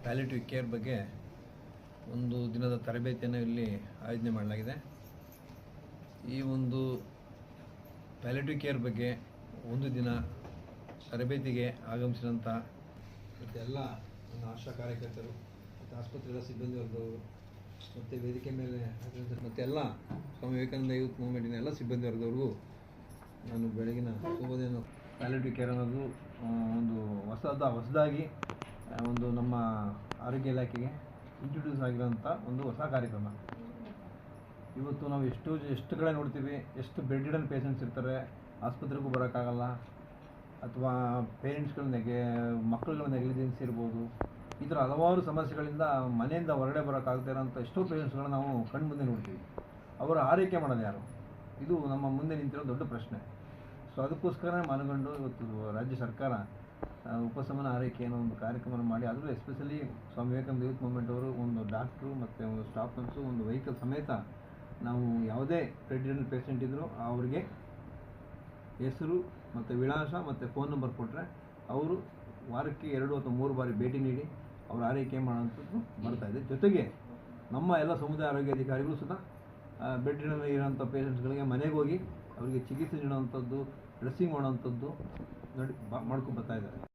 Palliative care ಬಗ್ಗೆ ಒಂದು ದಿನದ ತರಬೇತಿಯನ್ನು ಇಲ್ಲಿ ಆಯೋಜನೆ ಮಾಡಲಾಗಿದೆ. ಈ ಒಂದು ಪ್ಯಾಲಿಟಿವ್ ಕೇರ್ ಬಗ್ಗೆ ಒಂದು ದಿನ ತರಬೇತಿಗೆ ಆಗಮಿಸಿದಂಥ ಮತ್ತೆಲ್ಲ ನನ್ನ ಆಶಾ ಕಾರ್ಯಕರ್ತರು ಮತ್ತು ಆಸ್ಪತ್ರೆಗಳ ಸಿಬ್ಬಂದಿ ವರ್ಗದವರು ಮತ್ತು ವೇದಿಕೆ ಮೇಲೆ ಮತ್ತೆಲ್ಲ ಸ್ವಾಮಿ ವಿವೇಕಾನಂದ ಯೂತ್ ಮೂವ್ಮೆಂಟಿನ ಎಲ್ಲ ಸಿಬ್ಬಂದಿ ವರ್ಗದವ್ರಿಗೂ ನಾನು ಬೆಳಗಿನ ಶುಭೋದಯವನ್ನು. ಪ್ಯಾಲಿಟಿವ್ ಕೇರ್ ಅನ್ನೋದು ಒಂದು ಹೊಸದಾಗಿ ಒಂದು ನಮ್ಮ ಆರೋಗ್ಯ ಇಲಾಖೆಗೆ ಇಂಟ್ರೊಡ್ಯೂಸ್ ಆಗಿರೋಂಥ ಒಂದು ಹೊಸ ಕಾರ್ಯಕ್ರಮ. ಇವತ್ತು ನಾವು ಎಷ್ಟು ಕಡೆ ನೋಡ್ತೀವಿ, ಎಷ್ಟು ಬೆಡ್ ರಿಡನ್ ಪೇಷಂಟ್ಸ್ ಇರ್ತಾರೆ, ಆಸ್ಪತ್ರೆಗೂ ಬರೋಕ್ಕಾಗಲ್ಲ, ಅಥವಾ ಪೇರೆಂಟ್ಸ್ಗಳ ಮಕ್ಕಳುಗಳ ನೆಗ್ಲಿಜೆನ್ಸಿ ಇರ್ಬೋದು. ಈ ಥರ ಹಲವಾರು ಸಮಸ್ಯೆಗಳಿಂದ ಮನೆಯಿಂದ ಹೊರಗಡೆ ಬರೋಕ್ಕಾಗದೇ ಇರೋಂಥ ಎಷ್ಟೋ ಪೇಷಂಟ್ಸ್ಗಳನ್ನ ನಾವು ಕಣ್ಣು ಮುಂದೆ ನೋಡ್ತೀವಿ. ಅವರ ಆರೈಕೆ ಮಾಡೋದು ಯಾರು? ಇದು ನಮ್ಮ ಮುಂದೆ ನಿಂತಿರೋ ದೊಡ್ಡ ಪ್ರಶ್ನೆ. ಸೊ ಅದಕ್ಕೋಸ್ಕರ ಮನಗಂಡು ಇವತ್ತು ರಾಜ್ಯ ಸರ್ಕಾರ ಉಪಶಮನ ಆರೈಕೆ ಅನ್ನೋ ಒಂದು ಕಾರ್ಯಕ್ರಮ ಮಾಡಿ, ಅದರಲ್ಲೂ especially Swami Vivekananda youth movement ಅವರು ಒಂದು ಡಾಕ್ಟ್ರು ಮತ್ತು ಒಂದು ಸ್ಟಾಫ್ ನರ್ಸು ಒಂದು ವೆಹಿಕಲ್ ಸಮೇತ ನಾವು ಯಾವುದೇ ಬೆಡ್ ರಿಡನ್ ಪೇಷಂಟ್ ಇದ್ದರೂ ಅವರಿಗೆ ಹೆಸರು ಮತ್ತು ವಿಳಾಸ ಮತ್ತು ಫೋನ್ ನಂಬರ್ ಕೊಟ್ಟರೆ ಅವರು ವಾರಕ್ಕೆ 2 ಅಥವಾ 3 ಬಾರಿ ಭೇಟಿ ನೀಡಿ ಅವರ ಆರೈಕೆ ಮಾಡೋವಂಥದ್ದು ಬರ್ತಾಯಿದೆ. ಜೊತೆಗೆ ನಮ್ಮ ಎಲ್ಲ ಸಮುದಾಯ ಆರೋಗ್ಯ ಅಧಿಕಾರಿಗಳು ಸುಧಾ ಬೆಡ್ ರಿಡನ್ ಇರೋಂಥ ಪೇಷಂಟ್ಸ್ಗಳಿಗೆ ಮನೆಗೆ ಹೋಗಿ ಅವರಿಗೆ ಚಿಕಿತ್ಸೆ ನೀಡುವಂಥದ್ದು, ಡ್ರೆಸ್ಸಿಂಗ್ ಮಾಡುವಂಥದ್ದು ಮಾಡ್ಕೊಂಡು ಬರ್ತಾಯಿದ್ದಾರೆ.